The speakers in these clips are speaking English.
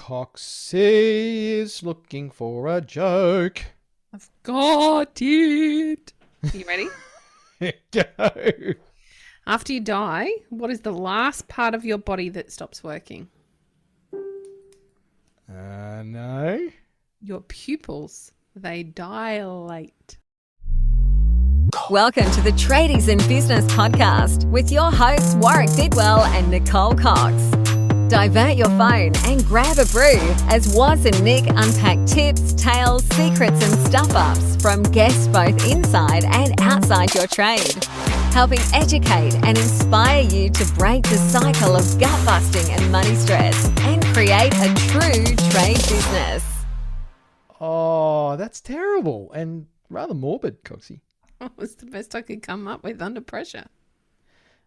Coxie is looking for a joke. I've got it. Are you ready? Go. After you die, what is the last part of your body that stops working? No. Your pupils. They dilate. Welcome to the Tradies in Business podcast with your hosts Warwick Bidwell and Nicole Cox. Divert your phone and grab a brew as Waz and Nick unpack tips, tales, secrets and stuff-ups from guests both inside and outside your trade, helping educate and inspire you to break the cycle of gut-busting and money stress and create a true trade business. Oh, that's terrible and rather morbid, Coxie. That was the best I could come up with under pressure.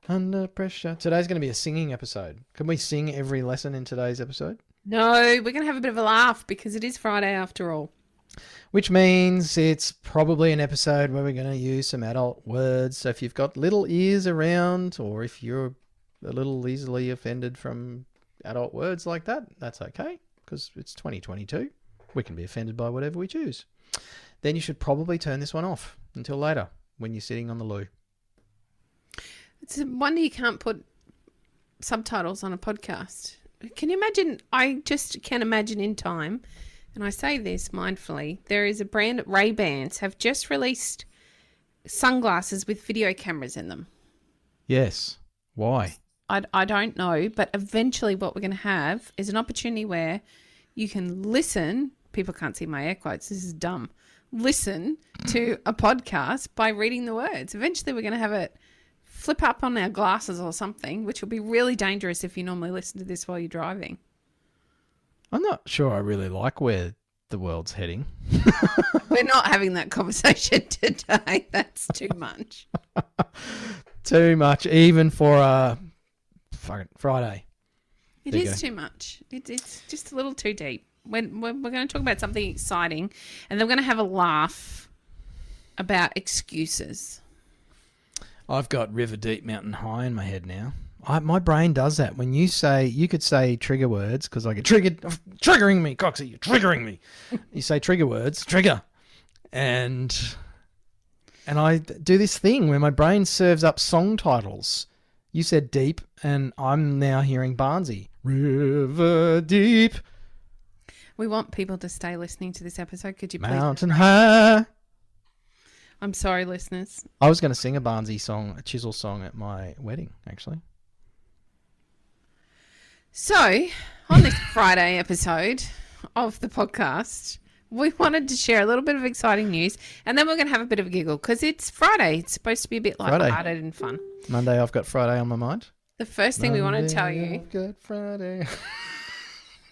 Under pressure. Today's going to be a singing episode. Can we sing every lesson in today's episode? No, we're going to have a bit of a laugh because it is Friday after all. Which means it's probably an episode where we're going to use some adult words. So if you've got little ears around, or if you're a little easily offended from adult words like that, that's okay, because it's 2022. We can be offended by whatever we choose. Then you should probably turn this one off until later when you're sitting on the loo. It's a wonder you can't put subtitles on a podcast. Can you imagine? I just can imagine in time, and I say this mindfully, there is a brand, Ray-Bans, have just released sunglasses with video cameras in them. Yes. Why? I don't know, but eventually what we're going to have is an opportunity where you can listen. People can't see my air quotes. This is dumb. Listen to a podcast by reading the words. Eventually we're going to have it flip up on our glasses or something, which will be really dangerous if you normally listen to this while you're driving. I'm not sure I really like where the world's heading. We're not having that conversation today. That's too much. Too much, even for a fucking Friday. It is too much. It's just a little too deep. We're going to talk about something exciting, and then we're going to have a laugh about excuses. I've got River Deep Mountain High in my head now. My brain does that. When you could say trigger words, because I get triggered. Triggering me, Coxie, you're triggering me. You say trigger words, trigger. And I do this thing where my brain serves up song titles. You said deep, and I'm now hearing Barnsey. River Deep. We want people to stay listening to this episode. Could you please? Mountain High. I'm sorry, listeners. I was going to sing a Barnsey song, a Chisel song at my wedding, actually. So, on this Friday episode of the podcast, we wanted to share a little bit of exciting news, and then we're going to have a bit of a giggle because it's Friday. It's supposed to be a bit light-hearted and fun. Monday, I've got Friday on my mind. The first thing we want to tell you I've got Friday.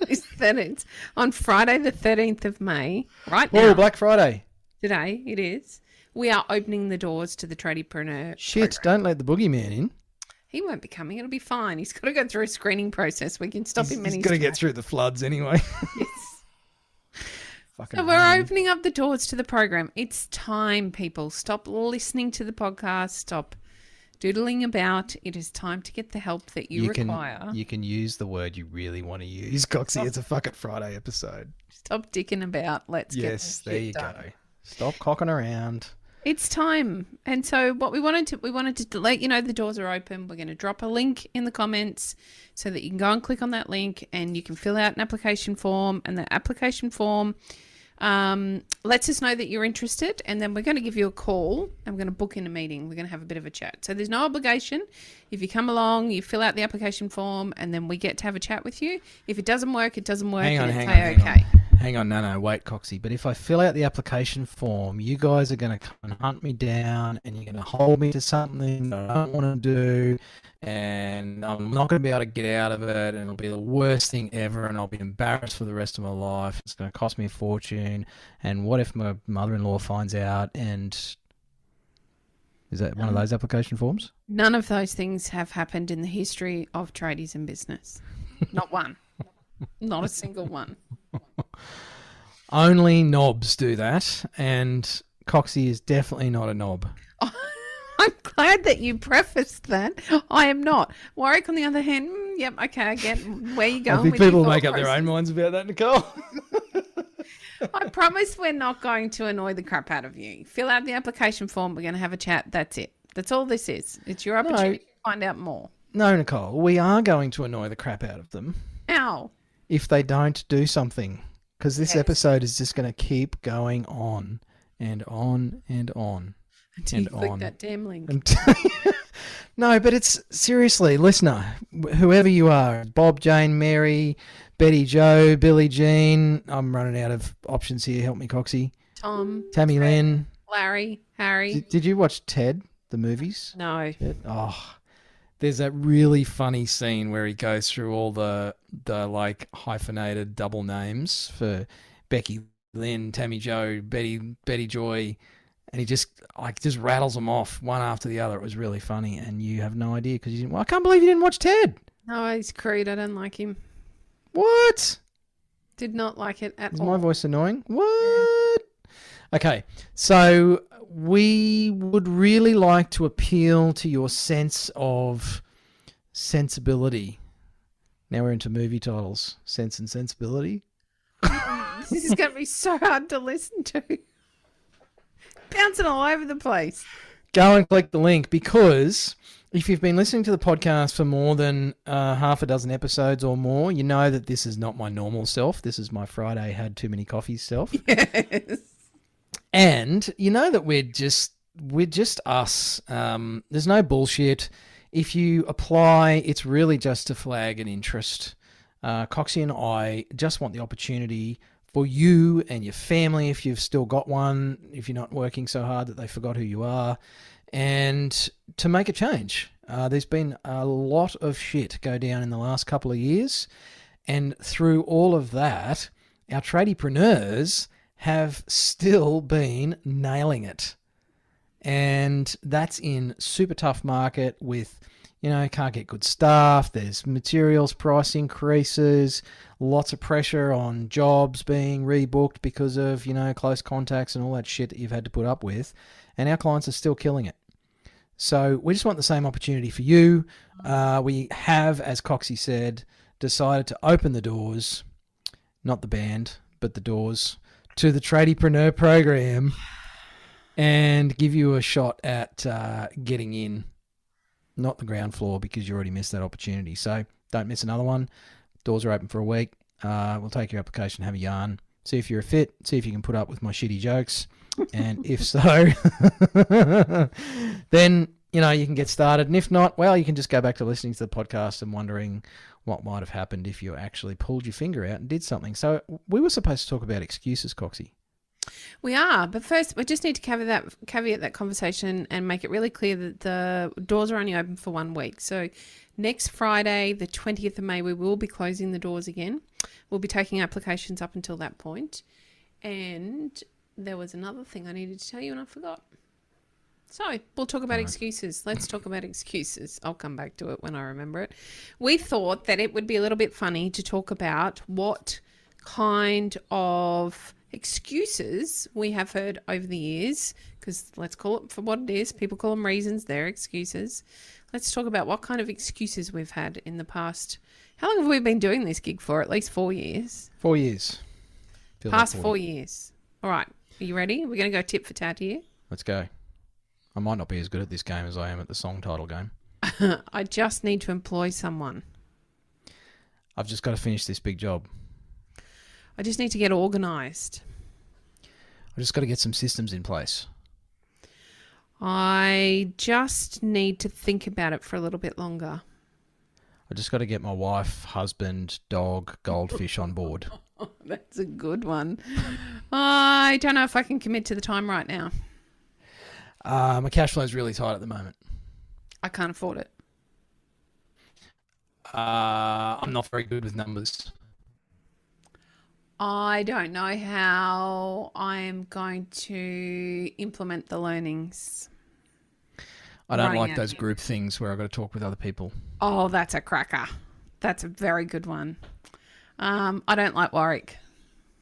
is that it's on Friday the 13th of May, right now. Oh, Black Friday. Today, it is. We are opening the doors to the Tradiepreneur Shit, program. don't let the boogeyman in. He won't be coming. It'll be fine. He's got to go through a screening process. We can stop him. He's got to get through the floods anyway. Yes. Fucking So we're opening up the doors to the program. It's time, people. Stop listening to the podcast. Stop doodling about. It is time to get the help that you require. You can use the word you really want to use, Coxie. It's a fucking Friday episode. Stop dicking about. Let's get this Yes, there shit you done. go. Stop cocking around. It's time. And so what we wanted to let you know the doors are open. We're going to drop a link in the comments so that you can go and click on that link and you can fill out an application form, and the application form lets us know that you're interested, and then we're going to give you a call and we're going to book in a meeting. We're going to have a bit of a chat. So there's no obligation. If you come along, you fill out the application form, and then we get to have a chat with you. If it doesn't work, it doesn't work. Hang on. Hang on, no, wait, Coxie. But if I fill out the application form, you guys are going to come and hunt me down, and you're going to hold me to something that I don't want to do, and I'm not going to be able to get out of it, and it'll be the worst thing ever, and I'll be embarrassed for the rest of my life. It's going to cost me a fortune, and what if my mother-in-law finds out? And is that one of those application forms? None of those things have happened in the history of tradies in business. Not one. Not a single one. Only knobs do that, and Coxie is definitely not a knob. I'm glad that you prefaced that. I am not. Warwick, on the other hand, Yep. Okay. I get where you're I going. think with your people thought make up their own process. minds about that, Nicole. I promise we're not going to annoy the crap out of you. Fill out the application form. We're going to have a chat. That's it. That's all this is. It's your opportunity to find out more. No, Nicole, we are going to annoy the crap out of them Ow. if they don't do something, because this Yes. episode is just going to keep going on and on and on. Until you click that damn link. No, but it's seriously, listener, whoever you are, Bob, Jane, Mary, Betty, Joe, Billie Jean. I'm running out of options here. Help me, Coxie. Tom. Tammy Lynn. Larry. Harry. Did you watch Ted, the movies? No. Oh, there's that really funny scene where he goes through all the like hyphenated double names for Becky Lynn, Tammy Joe, Betty Joy, and he just rattles them off one after the other. It was really funny, and you have no idea because you didn't. Well, I can't believe you didn't watch Ted. No, he's crude. I don't like him. What? Did not like it at Is all. my voice annoying? What? Okay, so we would really like to appeal to your sense of sensibility. Now we're into movie titles. Sense and Sensibility. This is going to be so hard to listen to. Bouncing all over the place. Go and click the link, because if you've been listening to the podcast for more than half a dozen episodes or more, you know that this is not my normal self. This is my Friday had too many coffees self. Yes. And you know that we're just us. There's no bullshit. If you apply, it's really just to flag an interest. Coxie and I just want the opportunity for you and your family, if you've still got one, if you're not working so hard that they forgot who you are, and to make a change. There's been a lot of shit go down in the last couple of years, and through all of that, our tradiepreneurs have still been nailing it. And that's in super tough market with, can't get good staff. There's materials price increases, lots of pressure on jobs being rebooked because of, close contacts and all that shit that you've had to put up with. And our clients are still killing it. So we just want the same opportunity for you. We have, as Coxie said, decided to open the doors, not the band, but the doors, to the Tradiepreneur program and give you a shot at getting in, not the ground floor, because you already missed that opportunity. So don't miss another one. Doors are open for a week. We'll take your application, have a yarn, see if you're a fit, see if you can put up with my shitty jokes. And if so, then, you can get started. And if not, well, you can just go back to listening to the podcast and wondering what might have happened if you actually pulled your finger out and did something. So we were supposed to talk about excuses, Coxie. We are, but first we just need to caveat that conversation and make it really clear that the doors are only open for 1 week. So next Friday, the 20th of May, we will be closing the doors again. We'll be taking applications up until that point. And there was another thing I needed to tell you and I forgot. So we'll talk about excuses. Let's talk about excuses. I'll come back to it when I remember it. We thought that it would be a little bit funny to talk about what kind of excuses we have heard over the years, because let's call it for what it is. People call them reasons. They're excuses. Let's talk about what kind of excuses we've had in the past. How long have we been doing this gig for? At least 4 years. 4 years. Feels Past like 4 years. All right. Are you ready? We're going to go tit for tat here. Let's go. I might not be as good at this game as I am at the song title game. I just need to employ someone. I've just got to finish this big job. I just need to get organised. I just got to get some systems in place. I just need to think about it for a little bit longer. I just got to get my wife, husband, dog, goldfish on board. Oh, that's a good one. I don't know if I can commit to the time right now. My cash flow is really tight at the moment. I can't afford it. I'm not very good with numbers. I don't know how I'm going to implement the learnings. I don't Running like out those here. group things where I've got to talk with other people. Oh, that's a cracker. That's a very good one. I don't like Warwick.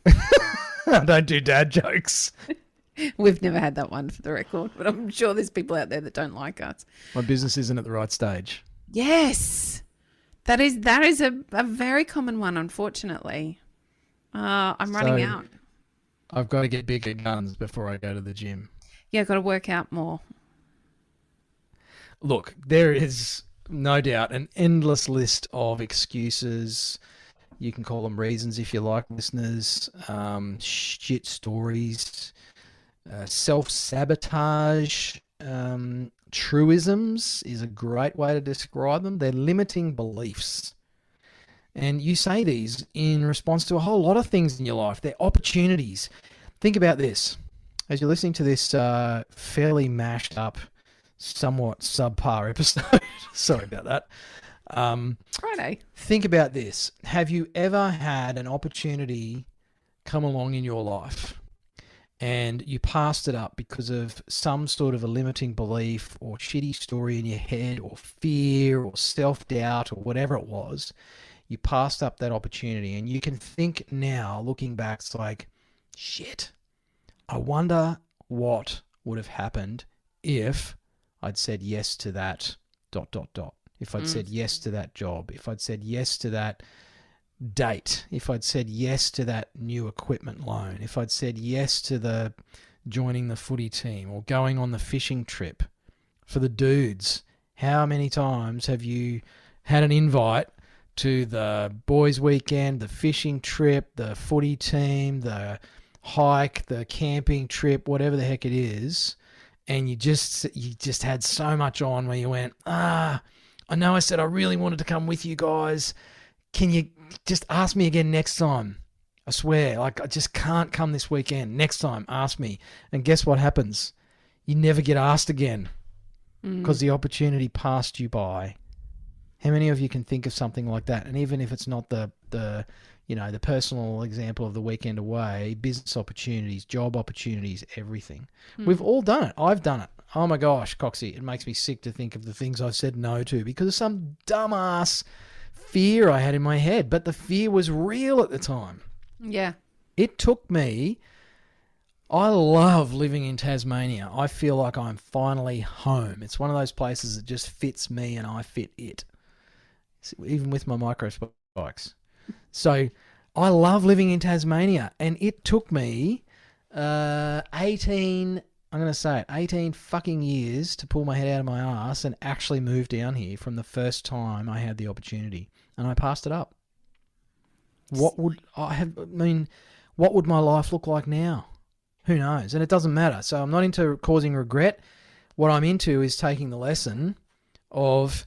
I don't do dad jokes. We've never had that one for the record, but I'm sure there's people out there that don't like us. My business isn't at the right stage. Yes. That is a very common one, unfortunately. I'm running out. I've got to get bigger guns before I go to the gym. Yeah, I've got to work out more. Look, there is no doubt an endless list of excuses. You can call them reasons if you like, listeners. Shit stories, self-sabotage, truisms is a great way to describe them. They're limiting beliefs. And you say these in response to a whole lot of things in your life. They're opportunities. Think about this. As you're listening to this fairly mashed up, somewhat subpar episode, sorry about that. Friday. Think about this. Have you ever had an opportunity come along in your life and you passed it up because of some sort of a limiting belief or shitty story in your head or fear or self-doubt or whatever it was? You passed up that opportunity, and you can think now, looking back, it's like, shit, I wonder what would have happened if I'd said yes to that ... If I'd said yes to that job, if I'd said yes to that date, if I'd said yes to that new equipment loan, if I'd said yes to the joining the footy team or going on the fishing trip. For the dudes, how many times have you had an invite to the boys' weekend, the fishing trip, the footy team, the hike, the camping trip, whatever the heck it is, and you just had so much on where you went, I know I said I really wanted to come with you guys. Can you just ask me again next time? I swear, like, I just can't come this weekend. Next time, ask me. And guess what happens? You never get asked again because the opportunity passed you by. How many of you can think of something like that? And even if it's not the personal example of the weekend away, business opportunities, job opportunities, everything. We've all done it. I've done it. Oh my gosh, Coxie, it makes me sick to think of the things I've said no to because of some dumbass fear I had in my head. But the fear was real at the time. Yeah. It took me... I love living in Tasmania. I feel like I'm finally home. It's one of those places that just fits me and I fit it. Even with my micro spikes. So I love living in Tasmania, and it took me 18 fucking years to pull my head out of my ass and actually move down here from the first time I had the opportunity, and I passed it up. What would my life look like now? Who knows? And it doesn't matter. So I'm not into causing regret. What I'm into is taking the lesson of...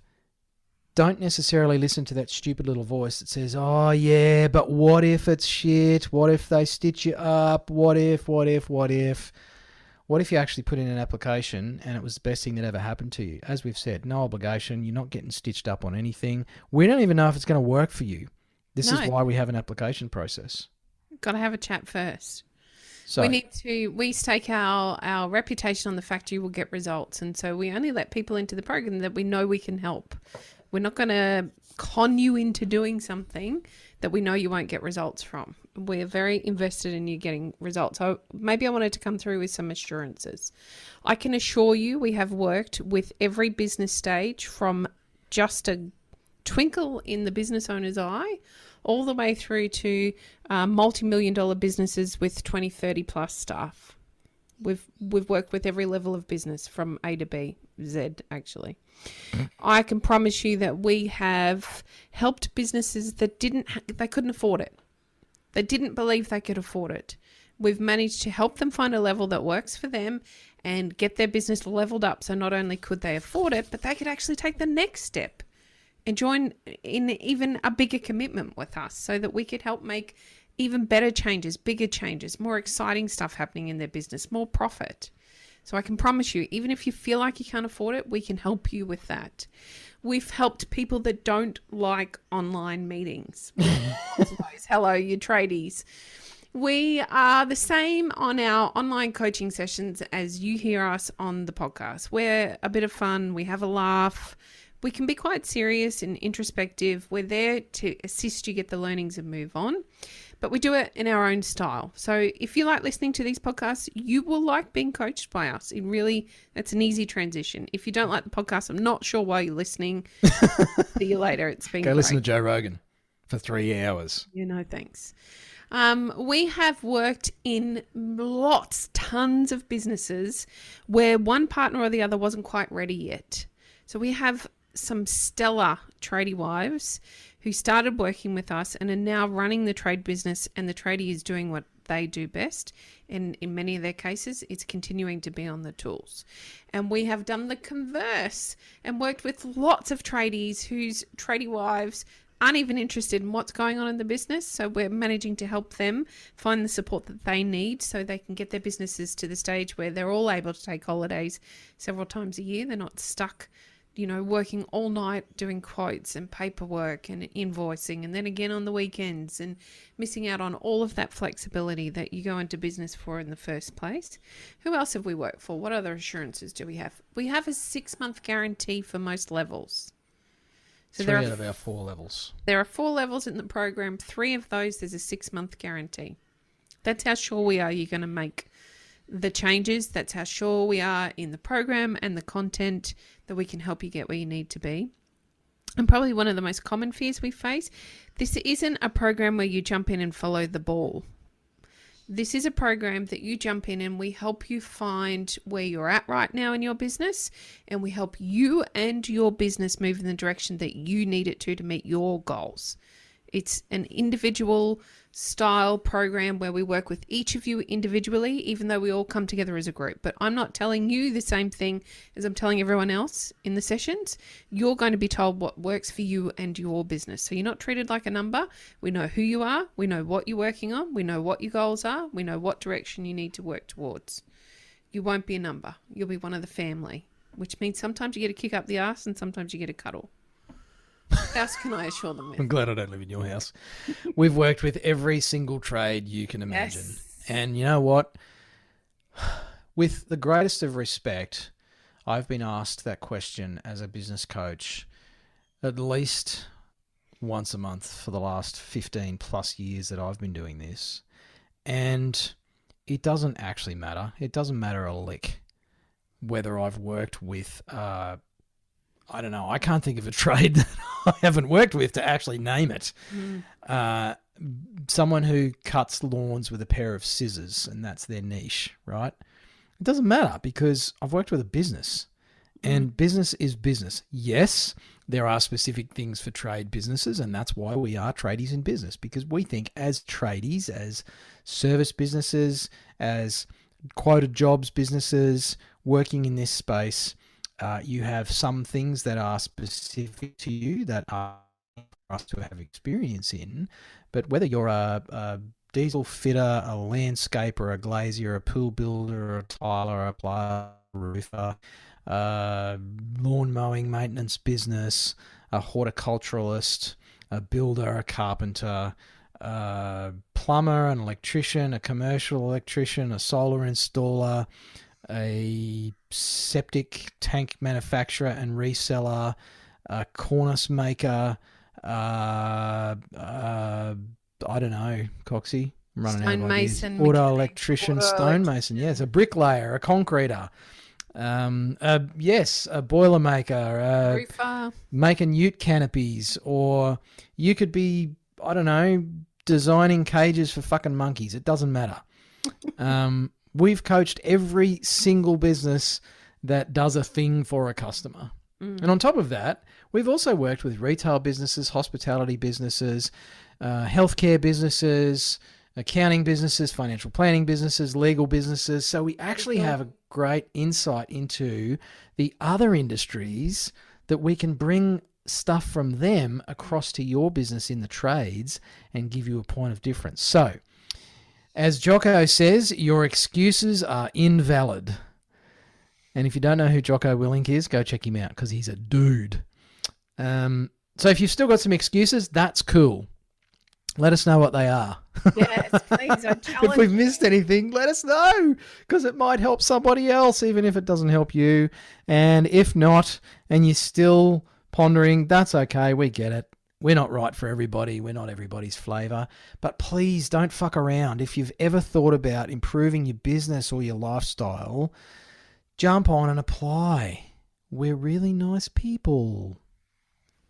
Don't necessarily listen to that stupid little voice that says, oh, yeah, but what if it's shit? What if they stitch you up? What if? What if you actually put in an application and it was the best thing that ever happened to you? As we've said, no obligation. You're not getting stitched up on anything. We don't even know if it's going to work for you. This is why we have an application process. Got to have a chat first. So, we stake our reputation on the fact you will get results. And so we only let people into the program that we know we can help. We're not going to con you into doing something that we know you won't get results from. We're very invested in you getting results. So maybe I wanted to come through with some assurances. I can assure you we have worked with every business stage from just a twinkle in the business owner's eye all the way through to multi-million-dollar businesses with 20, 30 plus staff. We've worked with every level of business from A to B, Z actually. I can promise you that we have helped businesses that they couldn't afford it. They didn't believe they could afford it. We've managed to help them find a level that works for them and get their business leveled up. So not only could they afford it, but they could actually take the next step and join in even a bigger commitment with us so that we could help make even better changes, bigger changes, more exciting stuff happening in their business, more profit. So I can promise you, even if you feel like you can't afford it, we can help you with that. We've helped people that don't like online meetings. Hello, you tradies. We are the same on our online coaching sessions as you hear us on the podcast. We're a bit of fun. We have a laugh. We can be quite serious and introspective. We're there to assist you get the learnings and move on, but we do it in our own style. So if you like listening to these podcasts, you will like being coached by us. It's an easy transition. If you don't like the podcast, I'm not sure why you're listening. See you later. It's been Go great. listen to Joe Rogan for 3 hours. Thanks. We have worked in tons of businesses where one partner or the other wasn't quite ready yet. So we have some stellar tradie wives who started working with us and are now running the trade business, and the tradie is doing what they do best. And in many of their cases, it's continuing to be on the tools. And we have done the converse and worked with lots of tradies whose tradie wives aren't even interested in what's going on in the business. So we're managing to help them find the support that they need so they can get their businesses to the stage where they're all able to take holidays several times a year. They're not stuck, working all night doing quotes and paperwork and invoicing, and then again on the weekends, and missing out on all of that flexibility that you go into business for in the first place. Who else have we worked for? What other assurances do we have? We have a 6-month guarantee for most levels. So 3 out of our 4 levels. There are 4 levels in the program. 3 of those, there's a 6-month guarantee. That's how sure we are you're going to make the changes. That's how sure we are in the program and the content that we can help you get where you need to be. And probably one of the most common fears we face, this isn't a program where you jump in and follow the ball. This is a program that you jump in and we help you find where you're at right now in your business, and we help you and your business move in the direction that you need it to meet your goals. It's an individual style program where we work with each of you individually, even though we all come together as a group. But I'm not telling you the same thing as I'm telling everyone else in the sessions. You're going to be told what works for you and your business. So you're not treated like a number. We know who you are. We know what you're working on. We know what your goals are. We know what direction you need to work towards. You won't be a number. You'll be one of the family, which means sometimes you get a kick up the arse and sometimes you get a cuddle. What else can I assure them with? I'm glad I don't live in your house. We've worked with every single trade you can imagine. Yes. And you know what? With the greatest of respect, I've been asked that question as a business coach at least once a month for the last 15 plus years that I've been doing this. And it doesn't actually matter. It doesn't matter a lick whether I've worked with I don't know. I can't think of a trade that I haven't worked with to actually name it. Someone who cuts lawns with a pair of scissors, and that's their niche, right? It doesn't matter because I've worked with a business, and business is business. Yes, there are specific things for trade businesses, and that's why we are tradies in business, because we think as tradies, as service businesses, as quoted jobs businesses working in this space, you have some things that are specific to you that are for us to have experience in, but whether you're a diesel fitter, a landscaper, a glazier, a pool builder, a tiler, a plumber, a roofer, lawn mowing maintenance business, a horticulturalist, a builder, a carpenter, a plumber, an electrician, a commercial electrician, a solar installer, a septic tank manufacturer and reseller, a cornice maker, I don't know, Coxie, I'm running out of ideas. Stonemason, Auto electrician, stonemason, yes, a bricklayer, a concreter, a boiler maker, Roofer. making ute canopies, or you could be, I don't know, designing cages for fucking monkeys. It doesn't matter. We've coached every single business that does a thing for a customer. And on top of that, we've also worked with retail businesses, hospitality businesses, healthcare businesses, accounting businesses, financial planning businesses, legal businesses. So we actually have a great insight into the other industries that we can bring stuff from them across to your business in the trades and give you a point of difference. So, as Jocko says, your excuses are invalid. And if you don't know who Jocko Willink is, go check him out because he's a dude. So if you've still got some excuses, that's cool. Let us know what they are. Yes, please. I challenge If we've missed anything, let us know because it might help somebody else, even if it doesn't help you. And if not, and you still pondering. That's okay. We get it. We're not right for everybody. We're not everybody's flavour. But please don't fuck around. If you've ever thought about improving your business or your lifestyle, jump on and apply. We're really nice people.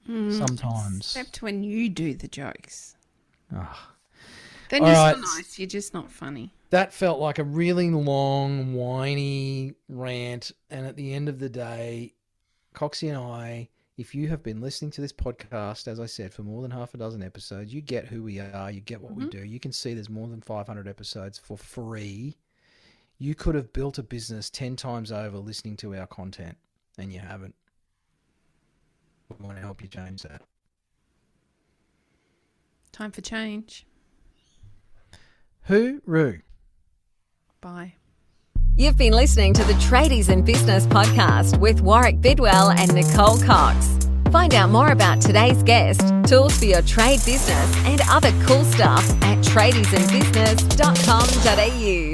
Sometimes. Except when you do the jokes. Oh. Then All you're right. so nice. You're just not funny. That felt like a really long, whiny rant. And at the end of the day, Coxie and I, if you have been listening to this podcast, as I said, for more than half a dozen episodes, you get who we are. You get what we do. You can see there's more than 500 episodes for free. You could have built a business 10 times over listening to our content, and you haven't. We want to help you change that. Time for change. Hooroo. Bye. You've been listening to the Tradies in Business podcast with Warwick Bidwell and Nicole Cox. Find out more about today's guest, tools for your trade business, and other cool stuff at tradiesinbusiness.com.au.